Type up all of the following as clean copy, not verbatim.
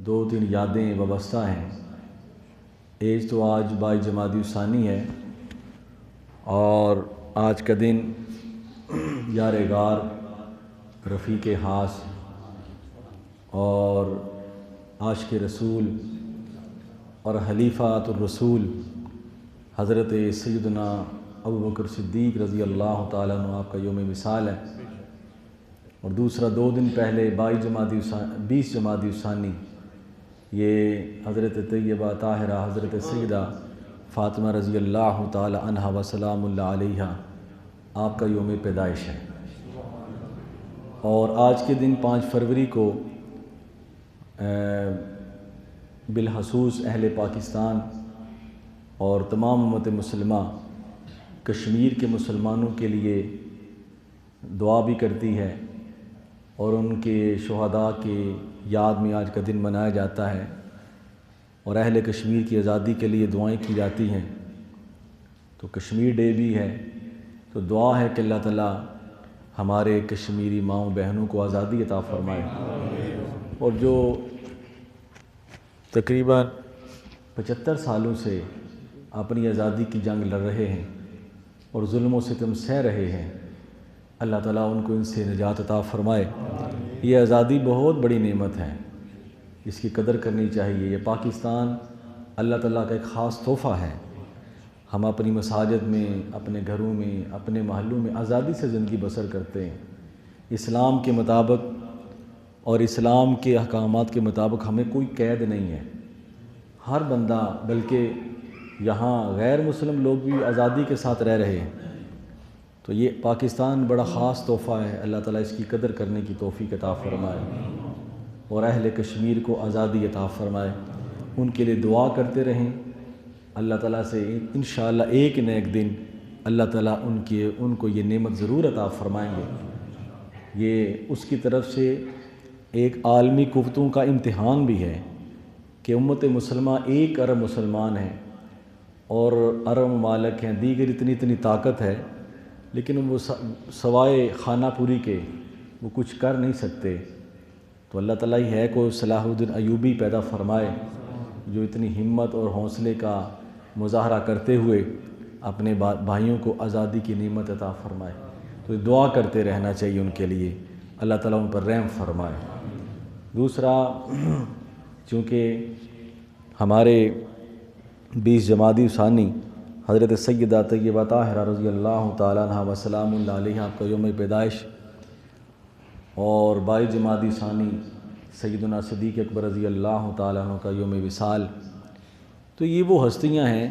دو تین یادیں وابستہ ہیں۔ ایک تو آج 22 جمادی الثانی ہے اور آج کا دن یار غار، رفیق خاص اور عاشق رسول اور خلیفۃ الرسول حضرت سیدنا ابوبکر صدیق رضی اللہ تعالیٰ عنہ آپ کا یوم وصال ہے۔ اور دوسرا 2 دن پہلے 20 جمادی الثانی یہ حضرت طیبہ طاہرہ حضرت سیدہ فاطمہ رضی اللہ تعالی عنہا و سلام اللہ علیہا آپ کا یوم پیدائش ہے۔ اور آج کے دن 5 فروری کو بالخصوص اہل پاکستان اور تمام امت مسلمہ کشمیر کے مسلمانوں کے لیے دعا بھی کرتی ہے اور ان کے شہداء کے یاد میں آج کا دن منایا جاتا ہے اور اہل کشمیر کی آزادی کے لیے دعائیں کی جاتی ہیں۔ تو کشمیر ڈے بھی ہے، تو دعا ہے کہ اللہ تعالیٰ ہمارے کشمیری ماؤں بہنوں کو آزادی عطا فرمائے، اور جو تقریباً 75 سالوں سے اپنی آزادی کی جنگ لڑ رہے ہیں اور ظلم و ستم سہ رہے ہیں، اللہ تعالیٰ ان کو ان سے نجات عطا فرمائے۔ یہ آزادی بہت بڑی نعمت ہے، اس کی قدر کرنی چاہیے۔ یہ پاکستان اللہ تعالیٰ کا ایک خاص تحفہ ہے۔ ہم اپنی مساجد میں، اپنے گھروں میں، اپنے محلوں میں آزادی سے زندگی بسر کرتے ہیں، اسلام کے مطابق اور اسلام کے احکامات کے مطابق ہمیں کوئی قید نہیں ہے۔ ہر بندہ، بلکہ یہاں غیر مسلم لوگ بھی آزادی کے ساتھ رہ رہے ہیں۔ تو یہ پاکستان بڑا خاص تحفہ ہے، اللہ تعالیٰ اس کی قدر کرنے کی توفیق عطا فرمائے اور اہل کشمیر کو آزادی عطا فرمائے۔ ان کے لیے دعا کرتے رہیں، اللہ تعالیٰ سے انشاءاللہ ایک نہ ایک دن اللہ تعالیٰ ان کو یہ نعمت ضرور عطا فرمائیں گے۔ یہ اس کی طرف سے ایک عالمی قوتوں کا امتحان بھی ہے کہ امت مسلمہ 1 ارب مسلمان ہیں اور ارب ممالک ہیں، دیگر اتنی طاقت ہے، لیکن وہ سوائے خانہ پوری کے وہ کچھ کر نہیں سکتے۔ تو اللہ تعالیٰ ہی ہے کو صلاح الدین ایوبی پیدا فرمائے جو اتنی ہمت اور حوصلے کا مظاہرہ کرتے ہوئے اپنے بھائیوں کو آزادی کی نعمت عطا فرمائے۔ تو دعا کرتے رہنا چاہیے ان کے لیے، اللہ تعالیٰ ان پر رحم فرمائے۔ دوسرا، چونکہ ہمارے 20 جمادی الثانی حضرت سیدہ طیبہ طاہرہ رضی اللہ تعالیٰ عنہا و سلام اللہ علیہ آپ کا یوم پیدائش اور 22 جمادی الثانی سیدنا صدیق اکبر رضی اللہ تعالیٰ عنہ کا یوم وصال، تو یہ وہ ہستیاں ہیں،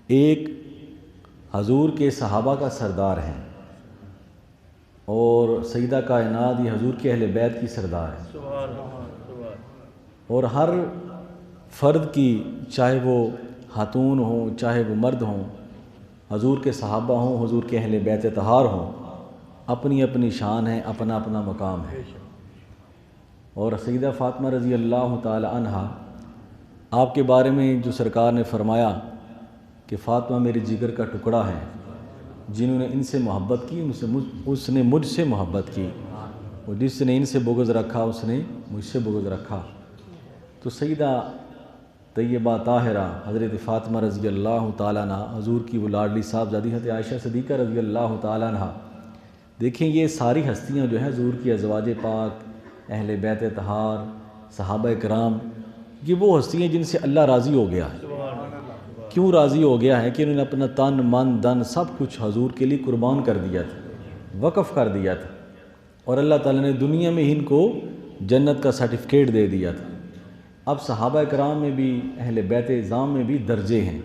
ایک حضور کے صحابہ کا سردار ہیں اور سیدہ کائنات یہ حضور کے اہل بیت کی سردار ہے، اور ہر فرد کی، چاہے وہ خاتون ہوں چاہے وہ مرد ہوں، حضور کے صحابہ ہوں حضور کے اہل بیت طہار ہوں، اپنی اپنی شان ہے، اپنا اپنا مقام ہے۔ اور سیدہ فاطمہ رضی اللہ تعالی عنہا آپ کے بارے میں جو سرکار نے فرمایا کہ فاطمہ میرے جگر کا ٹکڑا ہے، جنہوں نے ان سے محبت کی اس نے مجھ سے محبت کی، اور جس نے ان سے بغض رکھا اس نے مجھ سے بغض رکھا۔ تو سیدہ طیبہ طاہرہ حضرت فاطمہ رضی اللہ تعالیٰ عنہ، حضور کی وہ لاڈلی صاحبزادی حضرت عائشہ صدیقہ رضی اللہ تعالیٰ عنہ، دیکھیں یہ ساری ہستیاں جو ہیں حضور کی ازواج پاک، اہل بیت طہار، صحابہ کرام، یہ وہ ہستیاں جن سے اللہ راضی ہو گیا ہے۔ کیوں راضی ہو گیا ہے؟ کہ انہوں نے اپنا تن من دن سب کچھ حضور کے لیے قربان کر دیا تھا، وقف کر دیا تھا، اور اللہ تعالیٰ نے دنیا میں ان کو جنت کا سرٹیفکیٹ دے دیا تھا۔ اب صحابہ کرام میں بھی، اہل بیت اعظام میں بھی درجے ہیں،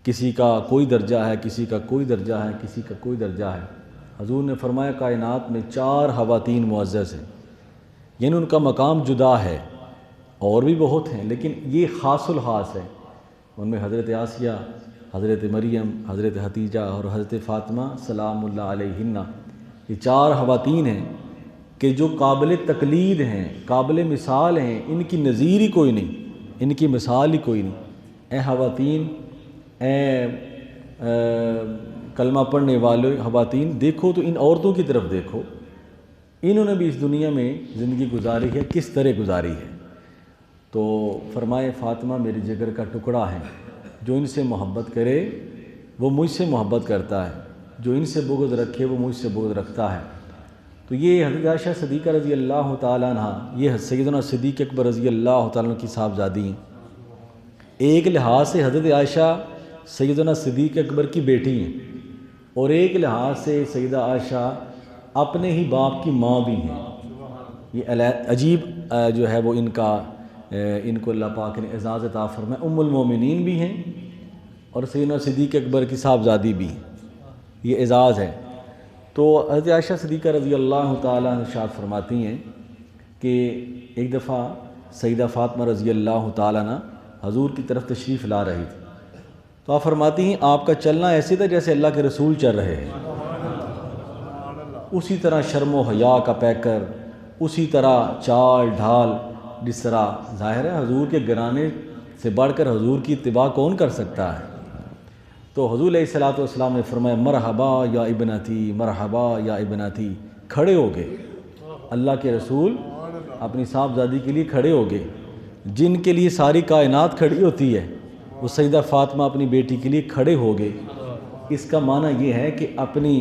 کسی کا کوئی درجہ ہے، کسی کا کوئی درجہ ہے، کسی کا کوئی درجہ ہے۔ حضور نے فرمایا کائنات میں 4 خواتین معزز ہیں، یعنی ان کا مقام جدا ہے، اور بھی بہت ہیں لیکن یہ خاص الخاص ہے۔ ان میں حضرت آسیہ، حضرت مریم، حضرت حتیجہ اور حضرت فاطمہ سلام اللہ علیہن، یہ 4 خواتین ہیں کہ جو قابل تقلید ہیں، قابل مثال ہیں، ان کی نظیر ہی کوئی نہیں، ان کی مثال ہی کوئی نہیں۔ اے خواتین، اے کلمہ پڑھنے والے خواتین، دیکھو تو ان عورتوں کی طرف دیکھو، انہوں نے بھی اس دنیا میں زندگی گزاری ہے، کس طرح گزاری ہے۔ تو فرمائے فاطمہ میری جگر کا ٹکڑا ہے، جو ان سے محبت کرے وہ مجھ سے محبت کرتا ہے، جو ان سے بغض رکھے وہ مجھ سے بغض رکھتا ہے۔ تو یہ حضرت عائشہ صدیقہ رضی اللہ تعالیٰ عنہ، یہ سیدنا صدیق اکبر رضی اللہ تعالیٰ عنہ کی صاحبزادی ہیں۔ ایک لحاظ سے حضرت عائشہ سیدنا صدیق اکبر کی بیٹی ہیں، اور ایک لحاظ سے سیدہ عائشہ اپنے ہی باپ کی ماں بھی ہیں۔ یہ عجیب جو ہے وہ ان کو اللہ پاک نے اعزاز عطا فرمایا، ام المومنین بھی ہیں اور سیدنا صدیق اکبر کی صاحبزادی بھی ہیں، یہ اعزاز ہے۔ تو حضرت عائشہ صدیقہ رضی اللہ تعالیٰ عنہ ارشاد فرماتی ہیں کہ ایک دفعہ سیدہ فاطمہ رضی اللہ تعالیٰ عنہ حضور کی طرف تشریف لا رہی تھی، تو آپ فرماتی ہیں آپ کا چلنا ایسے تھا جیسے اللہ کے رسول چل رہے ہیں، اسی طرح شرم و حیا کا پیکر، اسی طرح چال ڈھال، جس طرح ظاہر ہے حضور کے گھرانے سے بڑھ کر حضور کی اتباع کون کر سکتا ہے۔ تو حضور علیہ الصلوۃ والسلام نے فرمایا مرحبا یا ابنتی، مرحبا یا ابنتی، کھڑے ہو گئے۔ اللہ کے رسول اپنی صاحبزادی کے لیے کھڑے ہو گئے، جن کے لیے ساری کائنات کھڑی ہوتی ہے، وہ سیدہ فاطمہ اپنی بیٹی کے لیے کھڑے ہو گئے۔ اس کا معنی یہ ہے کہ اپنی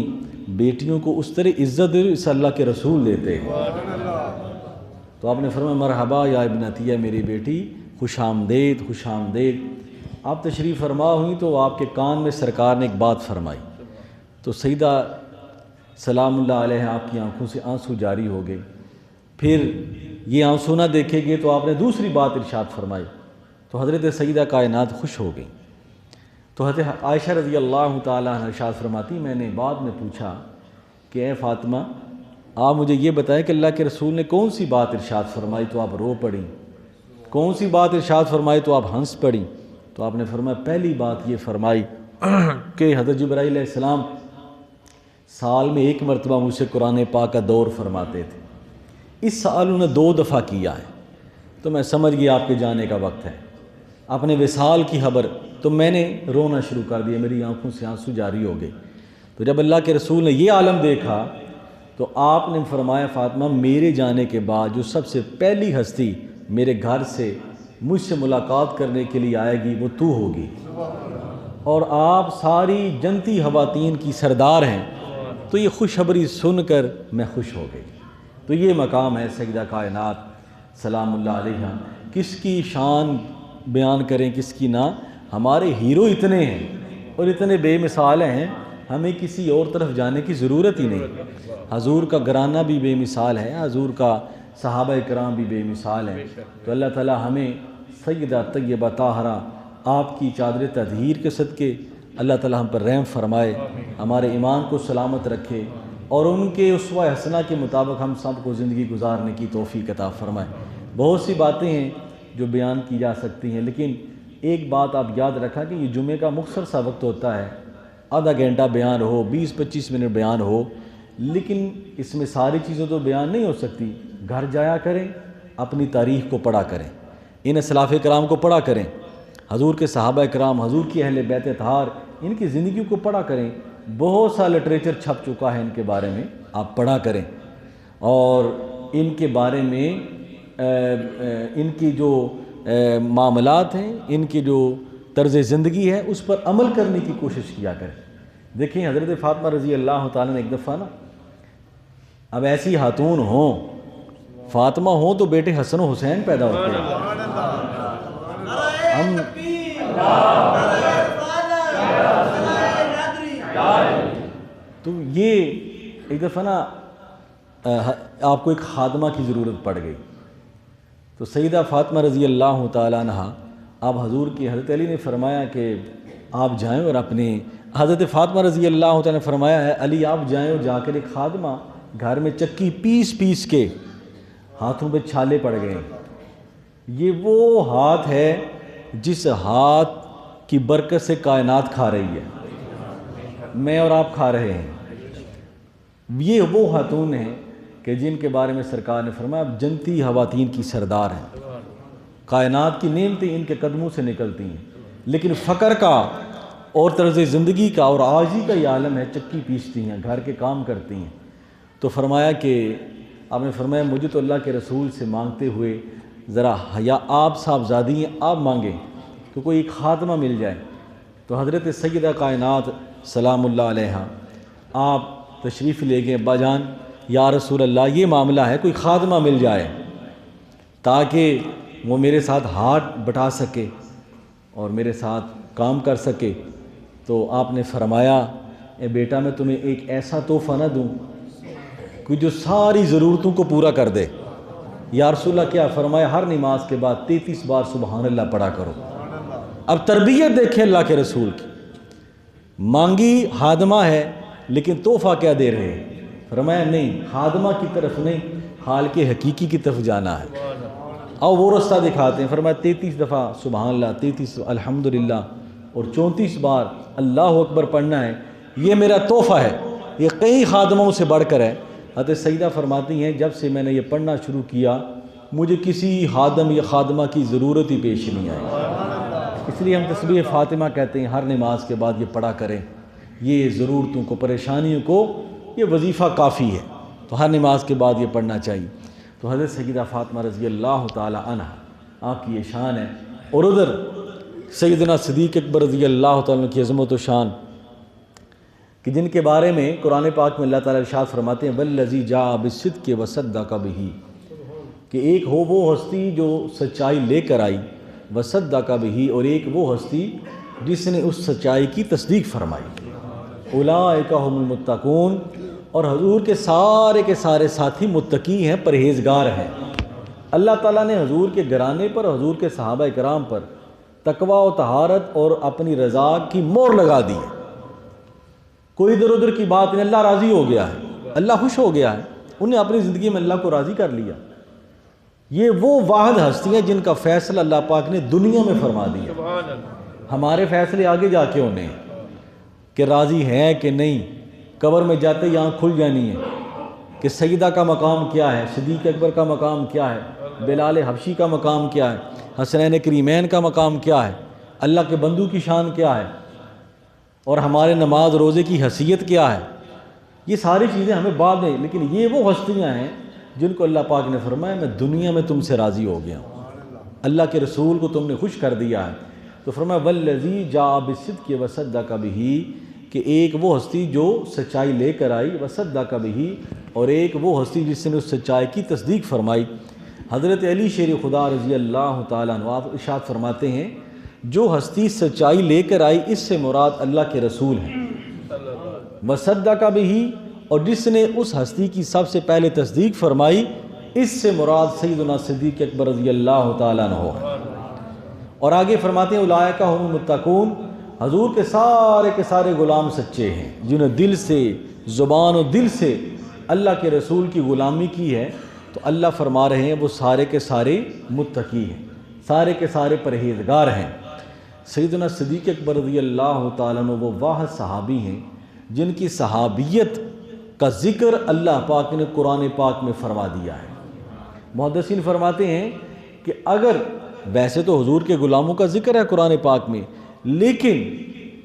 بیٹیوں کو اس طرح عزت اس اللہ کے رسول دیتے ہیں۔ تو آپ نے فرمایا مرحبا یا ابنتی، ہے میری بیٹی، خوش آمدید، خوش آمدید۔ آپ تشریف فرما ہوئی تو آپ کے کان میں سرکار نے ایک بات فرمائی، تو سیدہ سلام اللہ علیہ آپ کی آنکھوں سے آنسو جاری ہو گئے۔ پھر یہ آنسو نہ دیکھے گئے تو آپ نے دوسری بات ارشاد فرمائی، تو حضرت سیدہ کائنات خوش ہو گئی۔ تو حضرت عائشہ رضی اللہ تعالیٰ عنہ ارشاد فرماتی، میں نے بعد میں پوچھا کہ اے فاطمہ آپ مجھے یہ بتائیں کہ اللہ کے رسول نے کون سی بات ارشاد فرمائی تو آپ رو پڑیں، کون سی بات ارشاد فرمائی تو آپ ہنس پڑیں؟ تو آپ نے فرمایا پہلی بات یہ فرمائی کہ حضرت جبرائیل علیہ السلام سال میں ایک مرتبہ مجھ سے قرآن پاک کا دور فرماتے تھے، اس سال انہوں نے 2 دفعہ کیا ہے، تو میں سمجھ گیا آپ کے جانے کا وقت ہے۔ اپنے وصال کی خبر تو میں نے رونا شروع کر دیا، میری آنکھوں سے آنسو جاری ہو گئے۔ تو جب اللہ کے رسول نے یہ عالم دیکھا تو آپ نے فرمایا فاطمہ میرے جانے کے بعد جو سب سے پہلی ہستی میرے گھر سے مجھ سے ملاقات کرنے کے لیے آئے گی وہ تو ہوگی، اور آپ ساری جنتی خواتین کی سردار ہیں۔ تو یہ خوشخبری سن کر میں خوش ہو گئی۔ تو یہ مقام ہے سیدہ کائنات سلام اللہ علیہ، کس کی شان بیان کریں کس کی نہ، ہمارے ہیرو اتنے ہیں اور اتنے بے مثال ہیں، ہمیں کسی اور طرف جانے کی ضرورت ہی نہیں۔ حضور کا گھرانہ بھی بے مثال ہے، حضور کا صحابہ کرام بھی بے مثال ہیں۔ تو اللہ تعالیٰ ہمیں سیدہ طیبہ طاہرہ آپ کی چادر تطہیر کے صدقے اللہ تعالیٰ ہم پر رحم فرمائے، ہمارے ایمان کو سلامت رکھے، اور ان کے اسوہ حسنہ کے مطابق ہم سب کو زندگی گزارنے کی توفیق عطا فرمائے۔ بہت سی باتیں ہیں جو بیان کی جا سکتی ہیں، لیکن ایک بات آپ یاد رکھا کہ یہ جمعے کا مختصر سا وقت ہوتا ہے، آدھا گھنٹہ بیان ہو، 20-25 منٹ بیان ہو، لیکن اس میں ساری چیزیں تو بیان نہیں ہو سکتی۔ گھر جایا کریں، اپنی تاریخ کو پڑھا کریں، ان اسلاف کرام کو پڑھا کریں، حضور کے صحابہ کرام، حضور کی اہل بیت اطہار، ان کی زندگیوں کو پڑھا کریں۔ بہت سا لٹریچر چھپ چکا ہے ان کے بارے میں، آپ پڑھا کریں، اور ان کے بارے میں ان کی جو معاملات ہیں، ان کی جو طرز زندگی ہے اس پر عمل کرنے کی کوشش کیا کریں۔ دیکھیں حضرت فاطمہ رضی اللہ تعالیٰ نے ایک دفعہ نا، اب ایسی خاتون ہوں، فاطمہ ہوں تو بیٹے حسن و حسین پیدا ہوتے ہیں۔ ہم تو یہ ایک دفعہ نا آپ کو ایک خادمہ کی ضرورت پڑ گئی، تو سیدہ فاطمہ رضی اللہ تعالیٰ عنہ، آپ حضور کی حضرت علی نے فرمایا کہ آپ جائیں اور اپنے، حضرت فاطمہ رضی اللہ تعالیٰ نے فرمایا ہے علی آپ جائیں اور جا کر ایک خادمہ گھر میں چکی پیس کے ہاتھوں پہ چھالے پڑ گئے، یہ وہ ہاتھ ہے جس ہاتھ کی برکت سے کائنات کھا رہی ہے، میں اور آپ کھا رہے ہیں۔ یہ وہ خاتون ہیں کہ جن کے بارے میں سرکار نے فرمایا اب جنتی خواتین کی سردار ہیں، کائنات کی نعمتیں ان کے قدموں سے نکلتی ہیں، لیکن فقر کا اور طرز زندگی کا اور عاجزی کا یہ عالم ہے، چکی پیستی ہیں، گھر کے کام کرتی ہیں۔ تو فرمایا کہ آپ نے فرمایا مجھے تو اللہ کے رسول سے مانگتے ہوئے ذرا یا آپ صاحبزادی ہیں آپ مانگیں کہ کوئی ایک خاتمہ مل جائے. تو حضرت سیدہ کائنات سلام اللہ علیہا آپ تشریف لے گئے. ابا جان یا رسول اللہ یہ معاملہ ہے کوئی خاتمہ مل جائے تاکہ وہ میرے ساتھ ہاتھ بٹا سکے اور میرے ساتھ کام کر سکے. تو آپ نے فرمایا اے بیٹا میں تمہیں ایک ایسا تحفہ نہ دوں کہ جو ساری ضرورتوں کو پورا کر دے. یا رسول اللہ کیا؟ فرمایا ہر نماز کے بعد 33 بار سبحان اللہ پڑھا کرو. اب تربیت دیکھیں اللہ کے رسول کی. مانگی خادمہ ہے لیکن تحفہ کیا دے رہے ہیں؟ فرمایا نہیں خادمہ کی طرف نہیں حال کے حقیقی کی طرف جانا ہے. اور وہ رستہ دکھاتے ہیں. فرمایا 33 دفعہ سبحان اللہ، 33 الحمدللہ اور 34 بار اللہ اکبر پڑھنا ہے. یہ میرا تحفہ ہے، یہ کئی خادموں سے بڑھ کر ہے. حضرت سیدہ فرماتی ہیں جب سے میں نے یہ پڑھنا شروع کیا مجھے کسی خادم یا خادمہ کی ضرورت ہی پیش نہیں آئی. اس لیے ہم تسبیح فاطمہ کہتے ہیں ہر نماز کے بعد یہ پڑھا کریں. یہ ضرورتوں کو پریشانیوں کو یہ وظیفہ کافی ہے، تو ہر نماز کے بعد یہ پڑھنا چاہیے. تو حضرت سیدہ فاطمہ رضی اللہ تعالی عنہ آپ کی یہ شان ہے. اور ادھر سیدنا صدیق اکبر رضی اللہ تعالیٰ کی عظمت و شان کہ جن کے بارے میں قرآن پاک میں اللہ تعالیٰ ارشاد فرماتے ہیں والذی جاء بالصدق وصدق بہ، کہ ایک ہو وہ ہستی جو سچائی لے کر آئی، وصدق بہ، اور ایک وہ ہستی جس نے اس سچائی کی تصدیق فرمائی. اولئک ھم المتقون، اور حضور کے سارے ساتھی متقی ہیں، پرہیزگار ہیں. اللہ تعالیٰ نے حضور کے گھرانے پر، حضور کے صحابہ کرام پر تقوی و طہارت اور اپنی رضا کی مہر لگا دی. کوئی ادھر ادھر کی بات نہیں، اللہ راضی ہو گیا ہے، اللہ خوش ہو گیا ہے، انہیں اپنی زندگی میں اللہ کو راضی کر لیا. یہ وہ واحد ہستی ہیں جن کا فیصلہ اللہ پاک نے دنیا میں فرما دیا. ہمارے فیصلے آگے جا کے ہونے ہیں کہ راضی ہیں کہ نہیں. قبر میں جاتے ہی آنکھ کھل جانی ہے کہ سیدہ کا مقام کیا ہے، صدیق اکبر کا مقام کیا ہے، بلال حبشی کا مقام کیا ہے، حسنین کریمین کا مقام کیا ہے، اللہ کے بندوں کی شان کیا ہے، اور ہمارے نماز روزے کی حیثیت کیا ہے. یہ ساری چیزیں ہمیں بعد میں، لیکن یہ وہ ہستیاں ہیں جن کو اللہ پاک نے فرمایا میں دنیا میں تم سے راضی ہو گیا ہوں، اللہ کے رسول کو تم نے خوش کر دیا ہے. تو فرمایا والذی جاء بالصدق وصدق بہ، کہ ایک وہ ہستی جو سچائی لے کر آئی، وصدق بہ، اور ایک وہ ہستی جس نے اس سچائی کی تصدیق فرمائی. حضرت علی شیر خدا رضی اللہ تعالیٰ عنہ آپ ارشاد فرماتے ہیں جو ہستی سچائی لے کر آئی اس سے مراد اللہ کے رسول ہیں. وصدق بہ، اور جس نے اس ہستی کی سب سے پہلے تصدیق فرمائی اس سے مراد سیدنا صدیق اکبر رضی اللہ تعالیٰ عنہ ہے. اور آگے فرماتے ہیں اولئک ھم المتقون، حضور کے سارے غلام سچے ہیں جنہوں نے دل سے، زبان و دل سے اللہ کے رسول کی غلامی کی ہے. تو اللہ فرما رہے ہیں وہ سارے کے سارے متقی ہیں، سارے کے سارے پرہیزگار ہیں. سیدنا صدیق اکبر رضی اللہ تعالیٰ عنہ وہ واحد صحابی ہیں جن کی صحابیت کا ذکر اللہ پاک نے قرآن پاک میں فرما دیا ہے. محدثین فرماتے ہیں کہ اگر ویسے تو حضور کے غلاموں کا ذکر ہے قرآن پاک میں، لیکن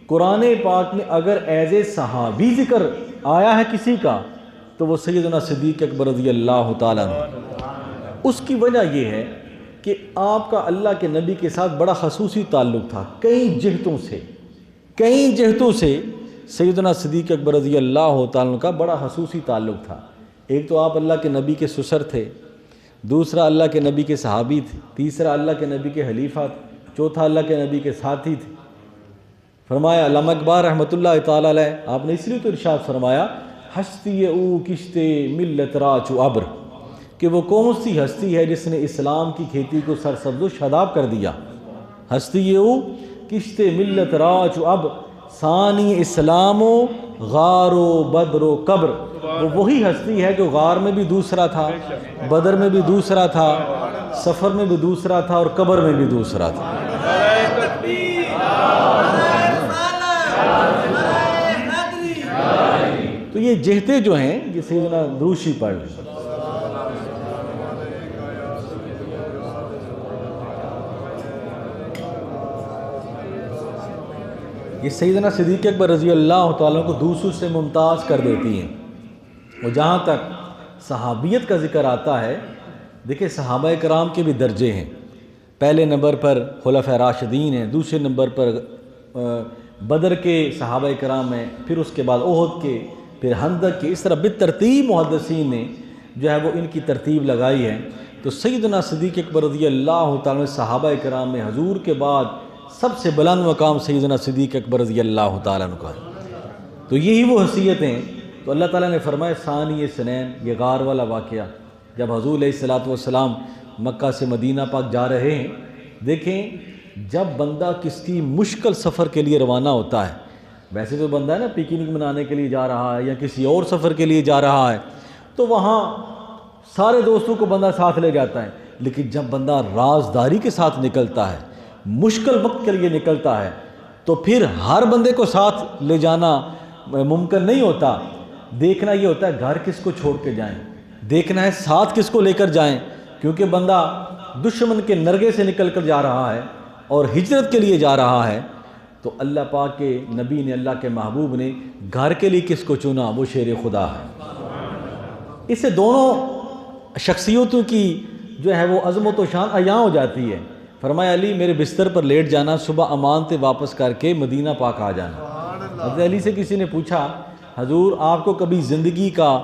قرآن پاک میں اگر ایز اے صحابی ذکر آیا ہے کسی کا تو وہ سیدنا صدیق اکبر رضی اللہ تعالیٰ عنہ. اس کی وجہ یہ ہے کہ آپ کا اللہ کے نبی کے ساتھ بڑا خصوصی تعلق تھا. کئی جہتوں سے سیدنا صدیق اکبر رضی اللہ تعالیٰ عنہ کا بڑا خصوصی تعلق تھا. ایک تو آپ اللہ کے نبی کے سسر تھے، دوسرا اللہ کے نبی کے صحابی تھے، تیسرا اللہ کے نبی کے خلیفہ تھے، چوتھا اللہ کے نبی کے ساتھی تھے. فرمایا علامہ اقبال رحمۃ اللہ تعالیٰ علیہ آپ نے اس لیے تو ارشاد فرمایا ہستی او کشتے ملت را چو ابر، کہ وہ کون سی ہستی ہے جس نے اسلام کی کھیتی کو سرسبز و شاداب کر دیا. ہستی او کشتے ملت را چو ابر ثانی اسلام و غار و بدر و قبر. وہ وہی ہستی ہے جو غار میں بھی دوسرا تھا، بدر میں بھی دوسرا تھا، سفر میں بھی دوسرا تھا، اور قبر میں بھی دوسرا تھا. تو یہ جہتیں جو ہیں یہ سیدنا دروشی پڑھ لیں. یہ سیدنا صدیق اکبر رضی اللہ تعالیٰ کو دوسروں سے ممتاز کر دیتی ہیں. اور جہاں تک صحابیت کا ذکر آتا ہے دیکھیں صحابہ کرام کے بھی درجے ہیں، پہلے نمبر پر خلفاء راشدین ہیں، دوسرے نمبر پر بدر کے صحابہ کرام ہیں، پھر اس کے بعد احد کے، پھر خندق کے، اس طرح بالترتیب محدثین نے جو ہے وہ ان کی ترتیب لگائی ہے۔ تو سیدنا صدیق اکبر رضی اللہ تعالیٰ صحابہ کرام میں حضور کے بعد سب سے بلند مقام سیدنا صدیق اکبر رضی اللہ تعالیٰ عنہ کا ہے۔ تو یہی وہ حیثیتیں، تو اللہ تعالیٰ نے فرمایا ثانی اثنین، یہ غار والا واقعہ جب حضور علیہ الصلوۃ والسلام مکہ سے مدینہ پاک جا رہے ہیں، دیکھیں جب بندہ کسی مشکل سفر کے لیے روانہ ہوتا ہے، ویسے تو بندہ ہے نا پکنک منانے کے لیے جا رہا ہے یا کسی اور سفر کے لیے جا رہا ہے تو وہاں سارے دوستوں کو بندہ ساتھ لے جاتا ہے، لیکن جب بندہ رازداری کے ساتھ نکلتا ہے، مشکل وقت کے لیے نکلتا ہے، تو پھر ہر بندے کو ساتھ لے جانا ممکن نہیں ہوتا۔ دیکھنا یہ ہوتا ہے گھر کس کو چھوڑ کے جائیں، دیکھنا ہے ساتھ کس کو لے کر جائیں، کیونکہ بندہ دشمن کے نرغے سے نکل کر جا رہا ہے اور ہجرت کے لیے جا رہا ہے، تو اللہ پاک کے نبی نے، اللہ کے محبوب نے گھر کے لیے کس کو چنا؟ وہ شیر خدا ہے۔ اس سے دونوں شخصیتوں کی جو ہے وہ عظمت و شان عیاں ہو جاتی ہے۔ فرمایا علی میرے بستر پر لیٹ جانا، صبح امانتیں واپس کر کے مدینہ پاک آ جانا۔ حضرت علی سے کسی نے پوچھا حضور آپ کو کبھی زندگی کا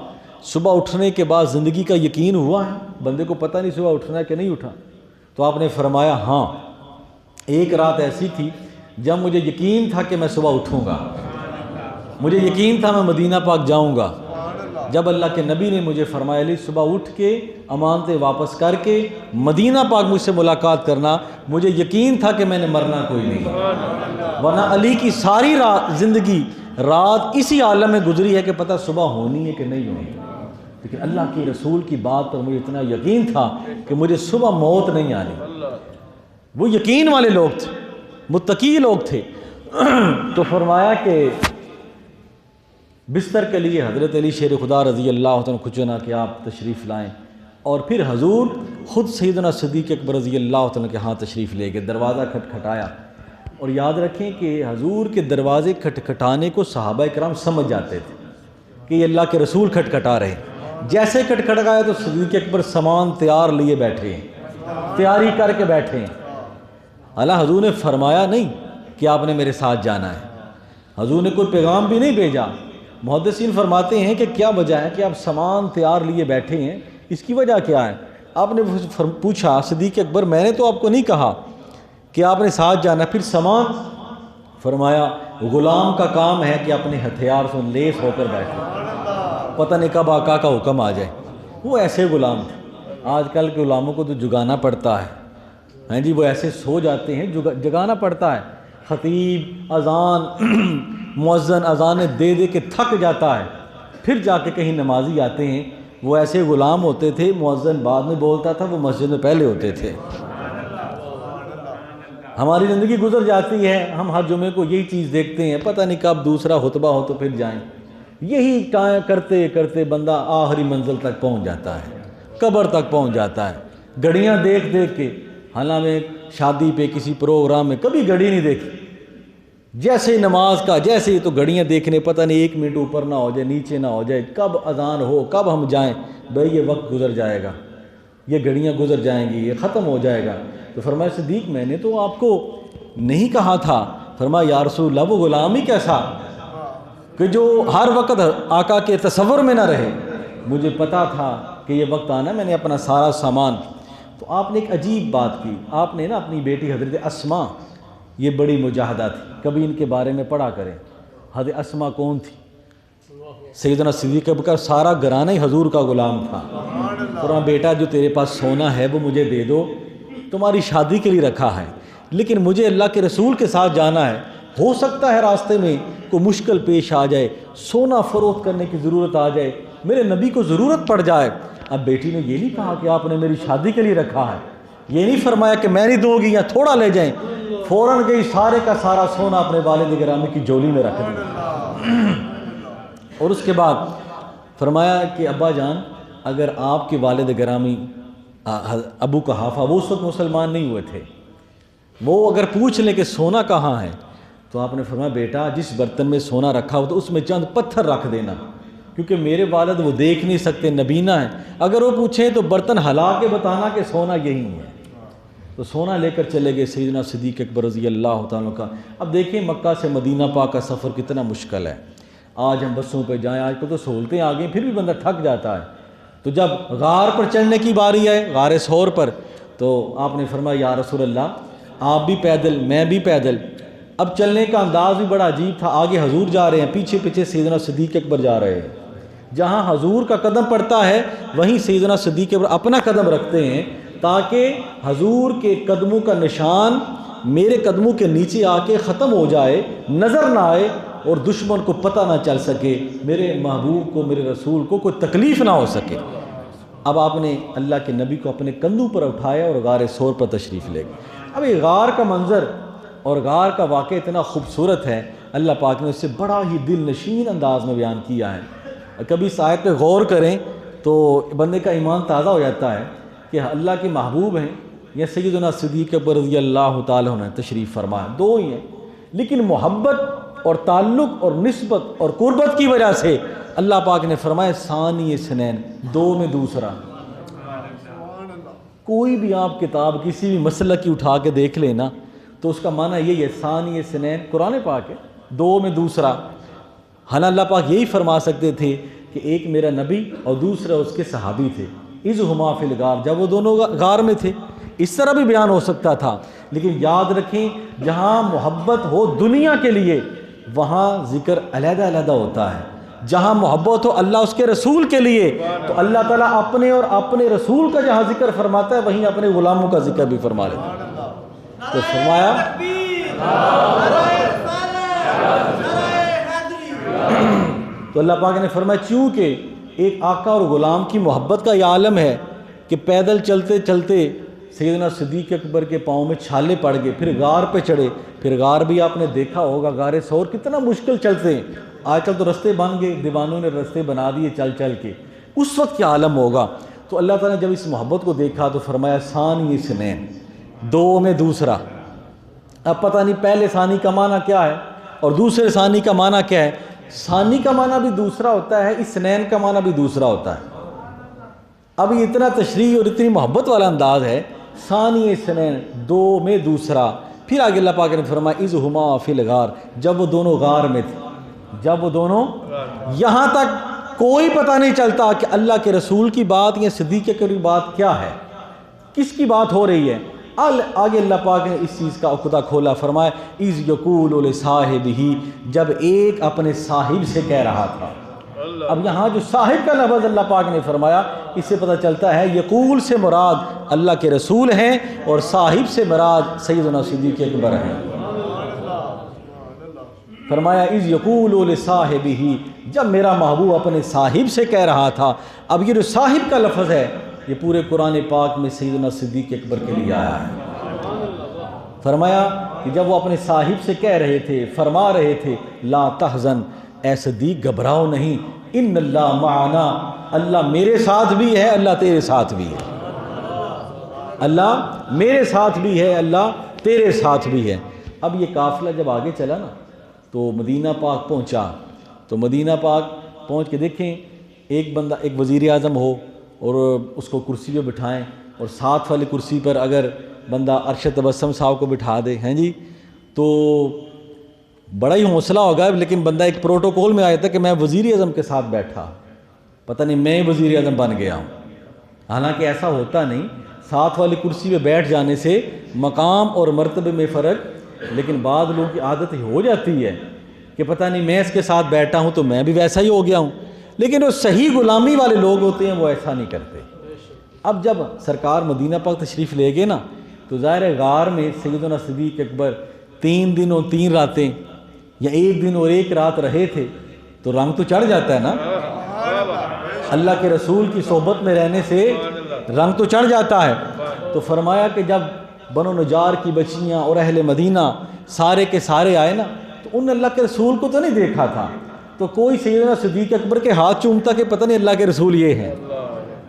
صبح اٹھنے کے بعد زندگی کا یقین ہوا ہے؟ بندے کو پتہ نہیں صبح اٹھنا ہے کہ نہیں اٹھا، تو آپ نے فرمایا ہاں، ایک رات ایسی تھی جب مجھے یقین تھا کہ میں صبح اٹھوں گا، مجھے یقین تھا میں مدینہ پاک جاؤں گا۔ جب اللہ کے نبی نے مجھے فرمایا علی صبح اٹھ کے امانتیں واپس کر کے مدینہ پاک مجھ سے ملاقات کرنا، مجھے یقین تھا کہ میں نے مرنا کوئی نہیں، ورنہ علی کی ساری زندگی رات اسی عالم میں گزری ہے کہ پتہ صبح ہونی ہے کہ نہیں ہونی، لیکن اللہ کے رسول کی بات پر مجھے اتنا یقین تھا کہ مجھے صبح موت نہیں آنی۔ وہ یقین والے لوگ تھے، متقی لوگ تھے۔ تو فرمایا کہ بستر کے لیے حضرت علی شیر خدا رضی اللہ عنہ کو چنا کہ آپ تشریف لائیں، اور پھر حضور خود سیدنا صدیق اکبر رضی اللہ عنہ کے ہاں تشریف لے گئے، دروازہ کھٹکھٹایا۔ اور یاد رکھیں کہ حضور کے دروازے کھٹکھٹانے کو صحابہ کرام سمجھ جاتے تھے کہ یہ اللہ کے رسول کھٹکھٹا رہے ہیں۔ جیسے کھٹکھٹایا تو صدیق اکبر سامان تیار لیے بیٹھے ہیں، تیاری کر کے بیٹھے ہیں۔ اللہ حضور نے فرمایا نہیں کہ آپ نے میرے ساتھ جانا ہے، حضور نے کوئی پیغام بھی نہیں بھیجا۔ محدثین فرماتے ہیں کہ کیا وجہ ہے کہ آپ سامان تیار لیے بیٹھے ہیں، اس کی وجہ کیا ہے؟ آپ نے پوچھا صدیق اکبر میں نے تو آپ کو نہیں کہا کہ آپ نے ساتھ جانا، پھر سامان؟ فرمایا غلام کا کام ہے کہ اپنے ہتھیار سے لیس ہو کر بیٹھے، پتہ نہیں کب آقا کا حکم آ جائے۔ وہ ایسے غلام تھے، آج کل کے غلاموں کو تو جگانا پڑتا ہے، ہاں جی، وہ ایسے سو جاتے ہیں، جگانا پڑتا ہے۔ خطیب اذان مؤذن اذانیں دے دے کے تھک جاتا ہے، پھر جا کے کہیں نمازی آتے ہیں۔ وہ ایسے غلام ہوتے تھے، مؤذن بعد میں بولتا تھا، وہ مسجد میں پہلے ہوتے تھے۔ ہماری زندگی گزر جاتی ہے، ہم ہر جمعے کو یہی چیز دیکھتے ہیں، پتہ نہیں کب دوسرا خطبہ ہو تو پھر جائیں۔ یہی ٹائم کرتے کرتے بندہ آخری منزل تک پہنچ جاتا ہے، قبر تک پہنچ جاتا ہے، گھڑیاں دیکھ دیکھ کے۔ حالانکہ شادی پہ کسی پروگرام میں کبھی گھڑی نہیں دیکھی، جیسے نماز کا جیسے ہی تو گھڑیاں دیکھنے، پتہ نہیں 1 منٹ اوپر نہ ہو جائے نیچے نہ ہو جائے، کب اذان ہو کب ہم جائیں، بھئی یہ وقت گزر جائے گا، یہ گھڑیاں گزر جائیں گی، یہ ختم ہو جائے گا۔ تو فرمایا صدیق میں نے تو آپ کو نہیں کہا تھا۔ فرمایا یا رسول اللہ وہ غلام ہی کیسا کہ جو ہر وقت آقا کے تصور میں نہ رہے، مجھے پتا تھا کہ یہ وقت آنا، میں نے اپنا سارا سامان۔ تو آپ نے ایک عجیب بات کی، آپ نے نا اپنی بیٹی حضرت اسماء، یہ بڑی مجاہدہ تھی، کبھی ان کے بارے میں پڑھا کریں۔ حضرت اسماء کون تھی؟ سیدنا صدیق اکبر سارا گھرانہ ہی حضور کا غلام تھا۔ فرمایا بیٹا جو تیرے پاس سونا ہے وہ مجھے دے دو، تمہاری شادی کے لیے رکھا ہے، لیکن مجھے اللہ کے رسول کے ساتھ جانا ہے، ہو سکتا ہے راستے میں کوئی مشکل پیش آ جائے، سونا فروخت کرنے کی ضرورت آ جائے، میرے نبی کو ضرورت پڑ جائے۔ اب بیٹی نے یہ نہیں کہا کہ آپ نے میری شادی کے لیے رکھا ہے، یہ نہیں فرمایا کہ میں نہیں دوں گی یا تھوڑا لے جائیں، فوراً گئی سارے کا سارا سونا اپنے والد گرامی کی جولی میں رکھ دیا۔ اور اس کے بعد فرمایا کہ ابا جان اگر آپ کے والد گرامی ابو قحافہ، وہ اس وقت مسلمان نہیں ہوئے تھے، وہ اگر پوچھ لیں کہ سونا کہاں ہے، تو آپ نے فرمایا بیٹا جس برتن میں سونا رکھا ہو تو اس میں چند پتھر رکھ دینا، کیونکہ میرے والد وہ دیکھ نہیں سکتے، نبینا ہیں، اگر وہ پوچھیں تو برتن ہلا کے بتانا کہ سونا یہی ہے۔ تو سونا لے کر چلے گئے سیدنا صدیق اکبر رضی اللہ تعالیٰ کا۔ اب دیکھیں مکہ سے مدینہ پاک کا سفر کتنا مشکل ہے۔ آج ہم بسوں پہ جائیں، آج کل تو سہولتیں آ گئیں، پھر بھی بندہ تھک جاتا ہے۔ تو جب غار پر چڑھنے کی باری آئے، غار ثور پر، تو آپ نے فرمایا یا رسول اللہ آپ بھی پیدل میں بھی پیدل۔ اب چلنے کا انداز بھی بڑا عجیب تھا، آگے حضور جا رہے ہیں، پیچھے پیچھے سیدنا صدیق اکبر جا رہے ہیں۔ جہاں حضور کا قدم پڑتا ہے وہیں سیدنا صدیق اکبر اپنا قدم رکھتے ہیں تاکہ حضور کے قدموں کا نشان میرے قدموں کے نیچے آ کے ختم ہو جائے، نظر نہ آئے اور دشمن کو پتہ نہ چل سکے، میرے محبوب کو، میرے رسول کو کوئی تکلیف نہ ہو سکے۔ اب آپ نے اللہ کے نبی کو اپنے کندھوں پر اٹھایا اور غار ثور پر تشریف لے گئے۔ اب یہ غار کا منظر اور غار کا واقعہ اتنا خوبصورت ہے، اللہ پاک نے اس سے بڑا ہی دل نشین انداز میں بیان کیا ہے۔ کبھی اس آیت پہ غور کریں تو بندے کا ایمان تازہ ہو جاتا ہے کہ اللہ کے محبوب ہیں یا سیدنا صدیق اکبر رضی اللہ تعالیٰ عنہ تشریف فرمایا، دو ہی ہیں، لیکن محبت اور تعلق اور نسبت اور قربت کی وجہ سے اللہ پاک نے فرمایا ثانی اثنین، دو میں دوسرا۔ کوئی بھی آپ کتاب کسی بھی مسئلہ کی اٹھا کے دیکھ لیں نا تو اس کا معنی یہی ہے، ثانی اثنین قرآن پاک ہے، دو میں دوسرا۔ حالانکہ اللہ پاک یہی فرما سکتے تھے کہ ایک میرا نبی اور دوسرا اس کے صحابی تھے، اذ ہما فی الغار، جب وہ دونوں غار میں تھے، اس طرح بھی بیان ہو سکتا تھا۔ لیکن یاد رکھیں جہاں محبت ہو دنیا کے لیے وہاں ذکر علیحدہ علیحدہ ہوتا ہے، جہاں محبت ہو اللہ اس کے رسول کے لیے تو اللہ تعالیٰ اپنے اور اپنے رسول کا جہاں ذکر فرماتا ہے وہیں اپنے غلاموں کا ذکر بھی فرما لیتا ہے۔ تو فرمایا تو اللہ پاک نے فرمایا چونکہ ایک آقا اور غلام کی محبت کا یہ عالم ہے کہ پیدل چلتے چلتے سیدنا صدیق اکبر کے پاؤں میں چھالے پڑ گئے، پھر غار پہ چڑھے، پھر غار بھی آپ نے دیکھا ہوگا، غار ثور کتنا مشکل چلتے ہیں، آج کل تو رستے بن گئے، دیوانوں نے رستے بنا دیے چل چل کے، اس وقت کیا عالم ہوگا۔ تو اللہ تعالیٰ نے جب اس محبت کو دیکھا تو فرمایا ثانی اثنین، دو میں دوسرا۔ اب پتہ نہیں پہلے ثانی کا معنی کیا ہے اور دوسرے ثانی کا معنی کیا ہے۔ ثانی کا معنی بھی دوسرا ہوتا ہے، اثنین کا معنی بھی دوسرا ہوتا ہے۔ اب یہ اتنا تشریح اور اتنی محبت والا انداز ہے، ثانی اثنین، دو میں دوسرا۔ پھر آگے اللہ پاک نے فرمایا اذ ہما فی الغار، جب وہ دونوں غار میں تھے، جب وہ دونوں، یہاں تک کوئی پتہ نہیں چلتا کہ اللہ کے رسول کی بات یا صدیق اکبر کی بات کیا ہے، کس کی بات ہو رہی ہے۔ آگے اللہ پاک نے اس چیز کا عقدہ کھولا، فرمایا اذ یقول لصاحبہ، جب ایک اپنے صاحب سے کہہ رہا تھا۔ اب یہاں جو صاحب کا لفظ اللہ پاک نے فرمایا اس سے پتہ چلتا ہے یقول سے مراد اللہ کے رسول ہیں اور صاحب سے مراد سیدنا صدیق اکبر ہیں۔ فرمایا اذ یقول لصاحبہ، جب میرا محبوب اپنے صاحب سے کہہ رہا تھا۔ اب یہ جو صاحب کا لفظ ہے یہ پورے قرآن پاک میں سیدنا صدیق اکبر کے لیے آیا ہے۔ فرمایا کہ جب وہ اپنے صاحب سے کہہ رہے تھے، فرما رہے تھے لا تحزن، اے صدیق گھبراؤ نہیں، ان اللہ معنا، اللہ میرے ساتھ بھی ہے، اللہ تیرے ساتھ بھی ہے، اللہ میرے ساتھ بھی ہے، اللہ تیرے ساتھ بھی ہے۔ اب یہ قافلہ جب آگے چلا نا تو مدینہ پاک پہنچا، تو مدینہ پاک پہنچ کے دیکھیں ایک بندہ، ایک وزیر اعظم ہو اور اس کو کرسی پہ بٹھائیں اور ساتھ والی کرسی پر اگر بندہ ارشد تبسم صاحب کو بٹھا دے ہیں جی تو بڑا ہی حوصلہ ہوگا، لیکن بندہ ایک پروٹوکول میں آیا تھا کہ میں وزیر اعظم کے ساتھ بیٹھا، پتہ نہیں میں وزیر اعظم بن گیا ہوں۔ حالانکہ ایسا ہوتا نہیں، ساتھ والی کرسی پہ بیٹھ جانے سے مقام اور مرتبے میں فرق، لیکن بعض لوگوں کی عادت ہو جاتی ہے کہ پتہ نہیں میں اس کے ساتھ بیٹھا ہوں تو میں بھی ویسا ہی ہو گیا ہوں، لیکن وہ صحیح غلامی والے لوگ ہوتے ہیں وہ ایسا نہیں کرتے۔ اب جب سرکار مدینہ پاک تشریف لے گئے نا تو ظاہر غار میں سیدنا صدیق اکبر 3 دن اور 3 راتیں یا 1 دن اور 1 رات رہے تھے تو رنگ تو چڑھ جاتا ہے نا، اللہ کے رسول کی صحبت میں رہنے سے رنگ تو چڑھ جاتا ہے۔ تو فرمایا کہ جب بنو نجار کی بچیاں اور اہل مدینہ سارے کے سارے آئے نا تو ان اللہ کے رسول کو تو نہیں دیکھا تھا، تو کوئی سیدنا صدیق اکبر کے ہاتھ چومتا کہ پتہ نہیں اللہ کے رسول یہ ہیں،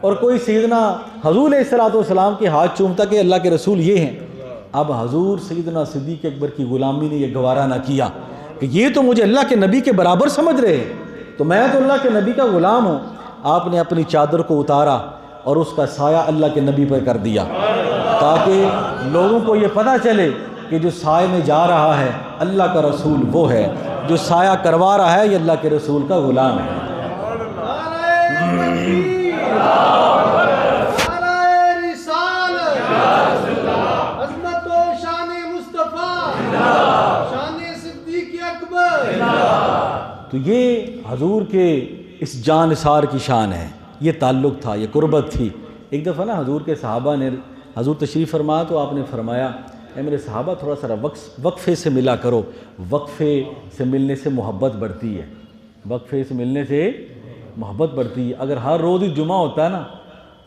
اور کوئی سیدنا حضور علیہ الصلوۃ والسلام کے ہاتھ چومتا کہ اللہ کے رسول یہ ہیں۔ اب حضور سیدنا صدیق اکبر کی غلامی نے یہ گوارا نہ کیا کہ یہ تو مجھے اللہ کے نبی کے برابر سمجھ رہے ہیں، تو میں تو اللہ کے نبی کا غلام ہوں. آپ نے اپنی چادر کو اتارا اور اس کا سایہ اللہ کے نبی پر کر دیا تاکہ لوگوں کو یہ پتہ چلے کہ جو سائے میں جا رہا ہے اللہ کا رسول وہ ہے، جو سایہ کروا رہا ہے یہ اللہ کے رسول کا غلام ہے. تو یہ حضور کے اس جان نثار کی شان ہے، یہ تعلق تھا، یہ قربت تھی. ایک دفعہ نا حضور کے صحابہ نے، حضور تشریف فرمایا تو آپ نے فرمایا اے میرے صحابہ تھوڑا سا وقفے سے ملا کرو. وقفے سے ملنے سے محبت بڑھتی ہے، وقفے سے ملنے سے محبت بڑھتی ہے. اگر ہر روز ہی جمعہ ہوتا ہے نا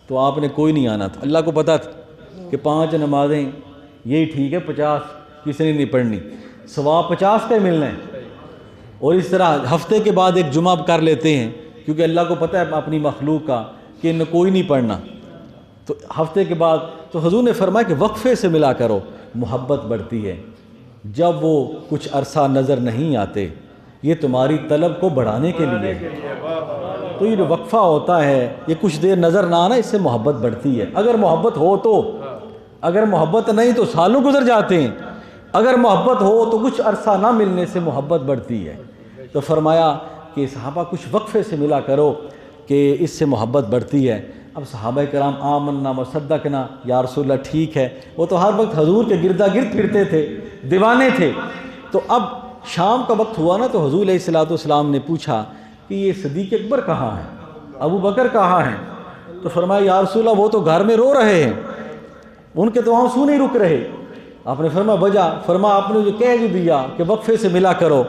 تو آپ نے کوئی نہیں آنا تھا. اللہ کو پتہ تھا کہ 5 نمازیں یہی ٹھیک ہے، 50 کسی نے نہیں پڑھنی، ثواب 50 کا ہی ملنا ہے. اور اس طرح ہفتے کے بعد ایک جمعہ کر لیتے ہیں کیونکہ اللہ کو پتہ ہے اپنی مخلوق کا کہ ان کوئی نہیں پڑھنا، تو ہفتے کے بعد. تو حضور نے فرمایا کہ وقفے سے ملا کرو، محبت بڑھتی ہے. جب وہ کچھ عرصہ نظر نہیں آتے یہ تمہاری طلب کو بڑھانے کے لیے، تو یہ جو وقفہ ہوتا ہے یہ کچھ دیر نظر نہ آنا، اس سے محبت بڑھتی ہے. اگر محبت ہو تو، اگر محبت نہیں تو سالوں گزر جاتے ہیں. اگر محبت ہو تو کچھ عرصہ نہ ملنے سے محبت بڑھتی ہے. تو فرمایا کہ صحابہ کچھ وقفے سے ملا کرو کہ اس سے محبت بڑھتی ہے. اب صحابہ کرام آمنا وصدقنا یا رسول اللہ، ٹھیک ہے، وہ تو ہر وقت حضور کے گردا گرد پھرتے تھے، دیوانے تھے. تو اب شام کا وقت ہوا نا تو حضور علیہ الصلوۃ والسلام نے پوچھا کہ یہ صدیق اکبر کہاں ہیں، ابو بکر کہاں ہیں؟ تو فرمایا یا رسول اللہ وہ تو گھر میں رو رہے ہیں، ان کے تو آنسو نہیں رک رہے. آپ نے فرمایا وجہ؟ فرمایا آپ نے جو کہہ بھی دیا کہ وقفے سے ملا کرو،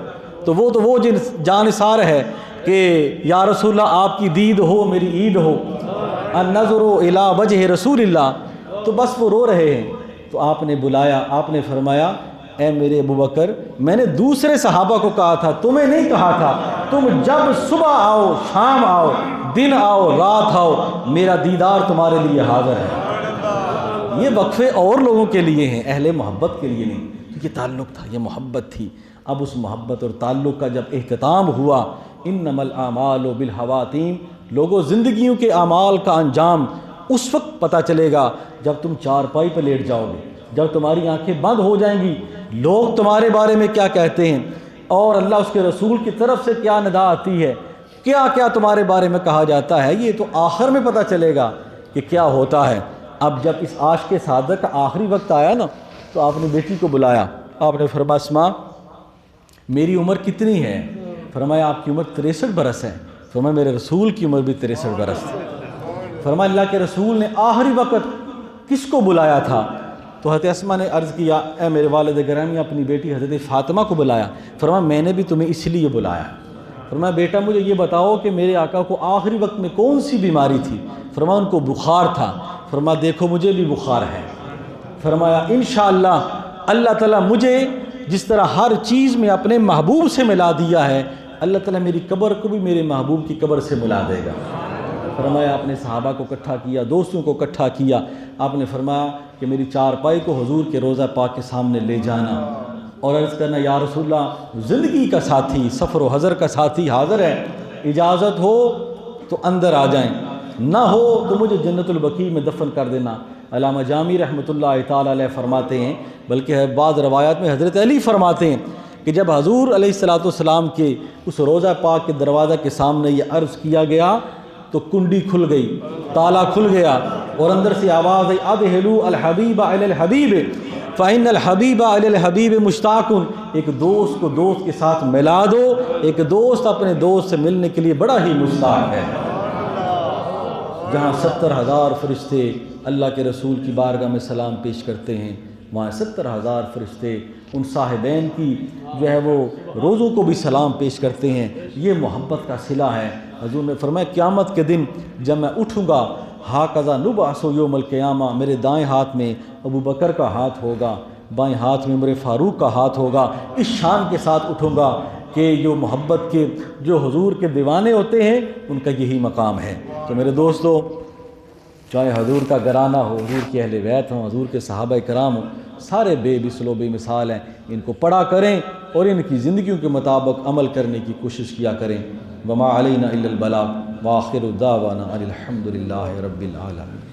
تو وہ جان نثار ہے کہ یا رسول اللہ آپ کی دید ہو میری عید ہو، النظر الی وجہ رسول اللہ. تو بس وہ رو رہے ہیں. تو آپ نے بلایا، آپ نے فرمایا اے میرے ابو بکر، میں نے دوسرے صحابہ کو کہا تھا، تمہیں نہیں کہا تھا. تم جب صبح آؤ، شام آؤ، دن آؤ، رات آؤ، میرا دیدار تمہارے لیے حاضر ہے. یہ وقفے اور لوگوں کے لیے ہیں، اہل محبت کے لیے نہیں. یہ تعلق تھا، یہ محبت تھی. اب اس محبت اور تعلق کا جب اختتام ہوا، انما الاعمال بالخواتیم، لوگوں زندگیوں کے اعمال کا انجام اس وقت پتہ چلے گا جب تم چارپائی پہ لیٹ جاؤ گے، جب تمہاری آنکھیں بند ہو جائیں گی. لوگ تمہارے بارے میں کیا کہتے ہیں اور اللہ اس کے رسول کی طرف سے کیا ندا آتی ہے، کیا کیا تمہارے بارے میں کہا جاتا ہے، یہ تو آخر میں پتہ چلے گا کہ کیا ہوتا ہے. اب جب اس عاشق صادق کا آخری وقت آیا نا تو آپ نے بیٹی کو بلایا. آپ نے فرمایا اسماء میری عمر کتنی ہے؟ فرمایا آپ کی عمر 63 برس ہے. فرمایا میرے رسول کی عمر بھی 63 برس تھی. فرمایا اللہ کے رسول نے آخری وقت کس کو بلایا تھا؟ تو حضرت اسماء نے عرض کیا اے میرے والد گرامی، اپنی بیٹی حضرت فاطمہ کو بلایا. فرمایا میں نے بھی تمہیں اس لیے بلایا. فرمایا بیٹا مجھے یہ بتاؤ کہ میرے آقا کو آخری وقت میں کون سی بیماری تھی؟ فرمایا ان کو بخار تھا. فرمایا دیکھو مجھے بھی بخار ہے. فرمایا انشاءاللہ اللہ تعالیٰ مجھے جس طرح ہر چیز میں اپنے محبوب سے ملا دیا ہے، اللہ تعالیٰ میری قبر کو بھی میرے محبوب کی قبر سے ملا دے گا. فرمایا آپ نے صحابہ کو اکٹھا کیا، دوستوں کو اکٹھا کیا. آپ نے فرمایا کہ میری چارپائی کو حضور کے روضہ پاک کے سامنے لے جانا اور عرض کرنا یا رسول اللہ زندگی کا ساتھی، سفر و حضر کا ساتھی حاضر ہے، اجازت ہو تو اندر آ جائیں، نہ ہو تو مجھے جنت البقیع میں دفن کر دینا. علامہ جامی رحمۃ اللہ تعالیٰ علیہ فرماتے ہیں، بلکہ بعض روایات میں حضرت علی فرماتے ہیں کہ جب حضور علیہ الصلوۃ والسلام کے اس روضہ پاک کے دروازہ کے سامنے یہ عرض کیا گیا تو کنڈی کھل گئی، تالا کھل گیا اور اندر سے آواز آئی ادخلوا الحبیب علی الحبیب فإن الحبیب علی الحبیب مشتاق. ایک دوست کو دوست کے ساتھ ملا دو، ایک دوست اپنے دوست سے ملنے کے لیے بڑا ہی مشتاق ہے. جہاں 70,000 فرشتے اللہ کے رسول کی بارگاہ میں سلام پیش کرتے ہیں، وہاں 70,000 فرشتے ان صاحبین کی جو ہے وہ روزوں کو بھی سلام پیش کرتے ہیں. یہ محبت کا صلہ ہے. حضور نے فرمایا قیامت کے دن جب میں اٹھوں گا ہاکذا نبعث یوم القیامہ، میرے دائیں ہاتھ میں ابو بکر کا ہاتھ ہوگا، بائیں ہاتھ میں عمر فاروق کا ہاتھ ہوگا. اس شان کے ساتھ اٹھوں گا کہ جو محبت کے، جو حضور کے دیوانے ہوتے ہیں ان کا یہی مقام ہے. تو میرے دوستو چاہے حضور کا گھرانہ ہو، حضور کے اہل بیت ہوں، حضور کے صحابہ کرام ہوں، سارے بے مثل و بے مثال ہیں، ان کو پڑھا کریں اور ان کی زندگیوں کے مطابق عمل کرنے کی کوشش کیا کریں۔ وما علینا الا البلاغ، وآخر دعوانا ان الحمد للہ رب العالمین۔